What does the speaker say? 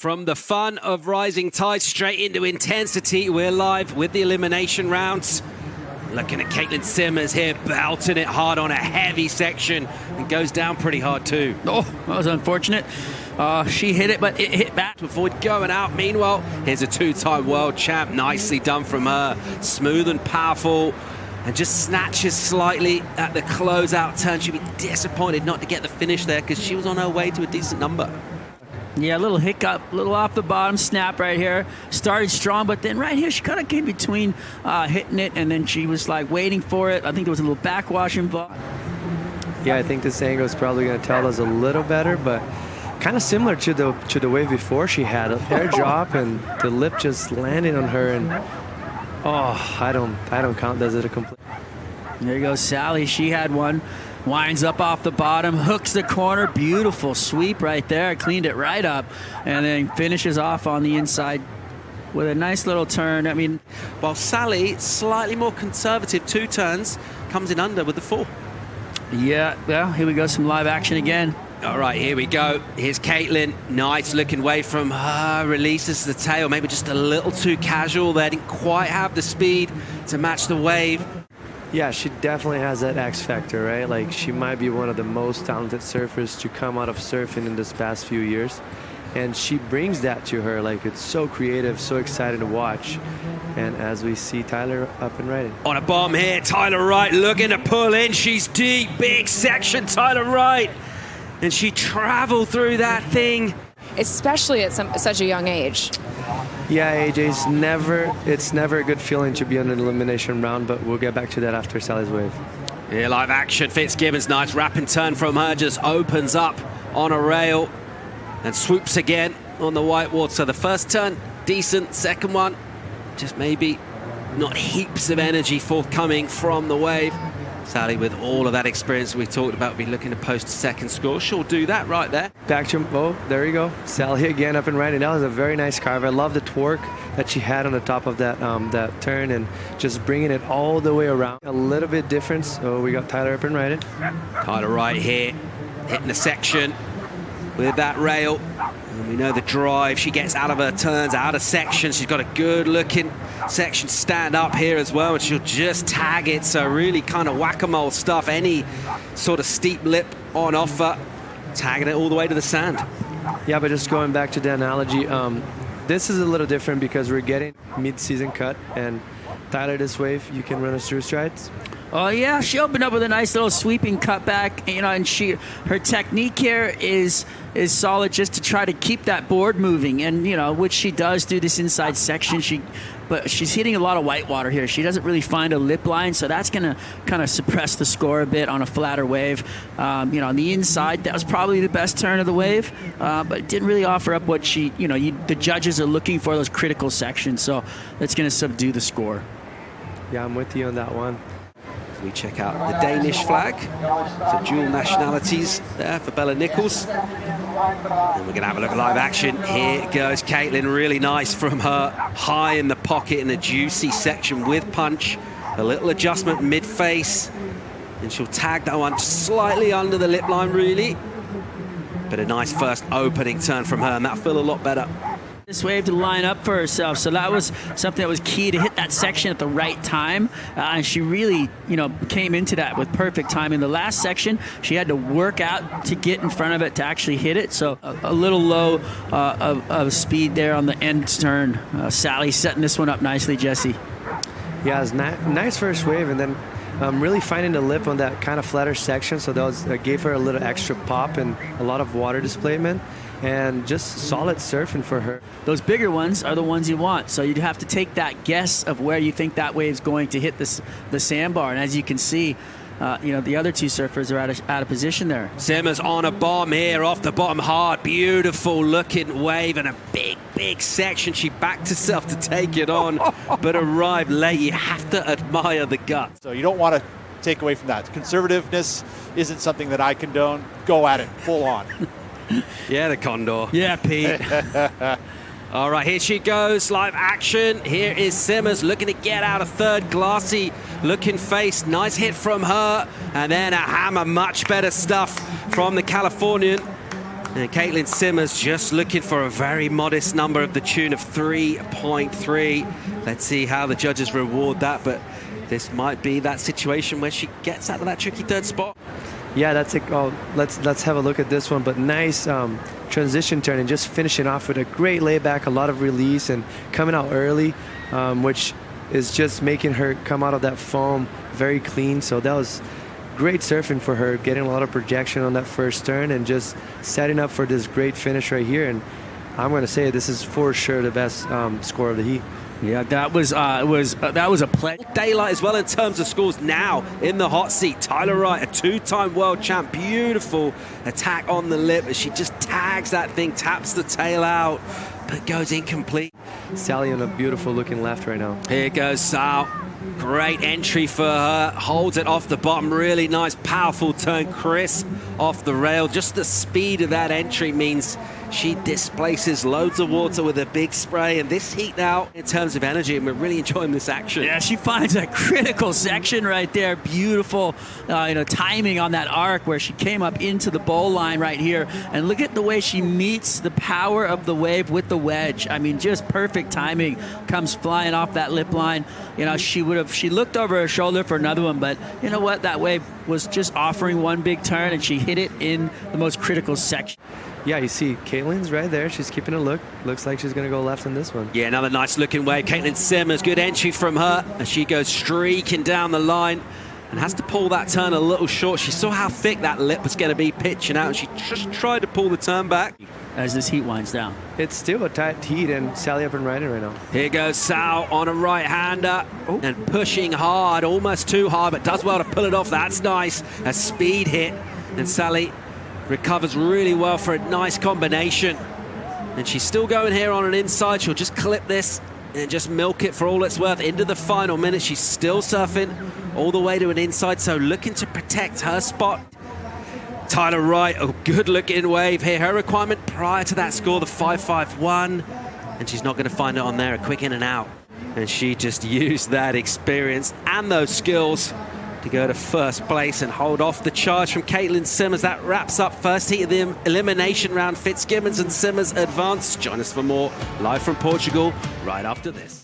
From the fun of rising tide straight into intensity, we're live with the elimination rounds. Looking at Caitlin Simmers here, belting it hard on a heavy section and goes down pretty hard too. Oh, that was unfortunate. She hit it, but it hit back. To avoid going out. Meanwhile, here's a two-time world champ. Nicely done from her. Smooth and powerful. And just snatches slightly at the closeout turn. She'd be disappointed not to get the finish there because she was on her way to a decent number. Yeah, a little hiccup, a little off the bottom snap right here. Started strong, but then right here she kind of came between hitting it, and then she was like waiting for it. I think there was a little backwash involved. Yeah, I think this angle is probably going to tell us a little better, but kind of similar to the wave before. She had a air drop and the lip just landed on her, and oh, I don't count as it a complete. There you go, Sally. She had one. Winds up off the bottom, hooks the corner, beautiful sweep right there, cleaned it right up, and then finishes off on the inside with a nice little turn. I mean, while Sally, slightly more conservative, two turns, comes in under with the four. Yeah, well, here we go, some live action again. All right, here we go. Here's Caitlin. Nice looking wave from her. Releases the tail, maybe just a little too casual there. Didn't quite have the speed to match the wave. Yeah, she definitely has that X factor, right? Like, she might be one of the most talented surfers to come out of surfing in this past few years. And she brings that to her. Like, it's so creative, so exciting to watch. And as we see Tyler up and riding. On a bomb here, Tyler Wright looking to pull in. She's deep, big section, Tyler Wright. And she traveled through that thing. Especially at such a young age. Yeah, AJ, it's never a good feeling to be on an elimination round, but we'll get back to that after Sally's wave. Yeah, live action. Fitzgibbons, nice wrap and turn from her, just opens up on a rail and swoops again on the white water. The first turn, decent. Second one, just maybe not heaps of energy forthcoming from the wave. Sally, with all of that experience we talked about, be looking to post a second score. She'll do that right there. Back to, oh, there you go. Sally again up and riding. That was a very nice carve. I love the torque that she had on the top of that that turn and just bringing it all the way around. A little bit different. So we got Tyler up and riding. Tyler right here, hitting the section with that rail. And we know the drive. She gets out of her turns, out of section. She's got a good looking section stand up here as well, and she'll just tag it. So really kind of whack-a-mole stuff. Any sort of steep lip on offer, tagging it all the way to the sand. Yeah, but just going back to the analogy, this is a little different because we're getting mid-season cut, and Tyler, this wave, you can run us through strides. Oh yeah, she opened up with a nice little sweeping cutback, you know, and her technique here is solid, just to try to keep that board moving, and you know, which she does do this inside section. But she's hitting a lot of white water here. She doesn't really find a lip line, so that's gonna kind of suppress the score a bit on a flatter wave. You know, on the inside, that was probably the best turn of the wave, but it didn't really offer up what the judges are looking for, those critical sections. So that's gonna subdue the score. Yeah, I'm with you on that one. We check out the Danish flag, so dual nationalities there for Bella Nichols. And we're going to have a look at live action. Here goes Caitlin, really nice from her, high in the pocket in a juicy section with punch. A little adjustment mid-face, and she'll tag that one slightly under the lip line, really. But a nice first opening turn from her, and that'll feel a lot better. This wave to line up for herself, so that was something that was key, to hit that section at the right time, and she really, you know, came into that with perfect time. In the last section, she had to work out to get in front of it to actually hit it, so a little low of speed there on the end turn. Sally setting this one up nicely, Jesse. Yeah, it was nice first wave, and then really finding the lip on that kind of flatter section, so that gave her a little extra pop and a lot of water displacement. And just solid surfing for her. Those bigger ones are the ones you want, so you'd have to take that guess of where you think that wave's going to hit the sandbar. And as you can see, you know, the other two surfers are out of position there. Simmers on a bomb here, off the bottom hard. Beautiful looking wave and a big section. She backed herself to take it on, but arrived late. You have to admire the gut. So you don't want to take away from that. Conservativeness isn't something that I condone. Go at it, full on. Yeah, the Condor. Yeah, Pete. All right, here she goes, live action. Here is Simmers looking to get out a third, glassy looking face. Nice hit from her, and then a hammer. Much better stuff from the Californian. And Caitlin Simmers just looking for a very modest number of the tune of 3.3. Let's see how the judges reward that, but this might be that situation where she gets out of that tricky third spot. Yeah, that's it. Oh, let's have a look at this one. But nice transition turn and just finishing off with a great layback, a lot of release and coming out early, which is just making her come out of that foam very clean. So that was great surfing for her, getting a lot of projection on that first turn and just setting up for this great finish right here. And I'm going to say this is for sure the best score of the heat. Yeah, that was a play. Daylight as well in terms of scores. Now in the hot seat, Tyler Wright, a two-time world champ. Beautiful attack on the lip as she just tags that thing, taps the tail out, but goes incomplete. Sally on a beautiful looking left right now. Here goes Sal. Great entry for her. Holds it off the bottom. Really nice, powerful turn. Crisp off the rail. Just the speed of that entry means she displaces loads of water with a big spray. And this heat now, in terms of energy, and we're really enjoying this action. Yeah, she finds that critical section right there. Beautiful, timing on that arc where she came up into the bowl line right here. And look at the way she meets the power of the wave with the wedge. I mean, just perfect timing. Comes flying off that lip line. She looked over her shoulder for another one, but you know what? That wave was just offering one big turn, and she hit it in the most critical section. Yeah, you see Caitlin's right there. She's keeping a look. Looks like she's going to go left in this one. Yeah, another nice looking wave. Caitlin Simmers, good entry from her as she goes streaking down the line and has to pull that turn a little short. She saw how thick that lip was going to be pitching out, and she just tried to pull the turn back. As this heat winds down. It's still a tight heat, and Sally up and riding right now. Here goes Sal on a right-hander and pushing hard, almost too hard, but does well to pull it off. That's nice. A speed hit, and Sally recovers really well for a nice combination. And she's still going here on an inside. She'll just clip this and just milk it for all it's worth into the final minute. She's still surfing all the way to an inside, so looking to protect her spot. Tyler Wright, a good-looking wave here. Her requirement prior to that score, the 5.51, and she's not going to find it on there, a quick in and out. And she just used that experience and those skills to go to first place and hold off the charge from Caitlin Simmers. That wraps up first heat of the elimination round. Fitzgibbons and Simmers advance. Join us for more live from Portugal right after this.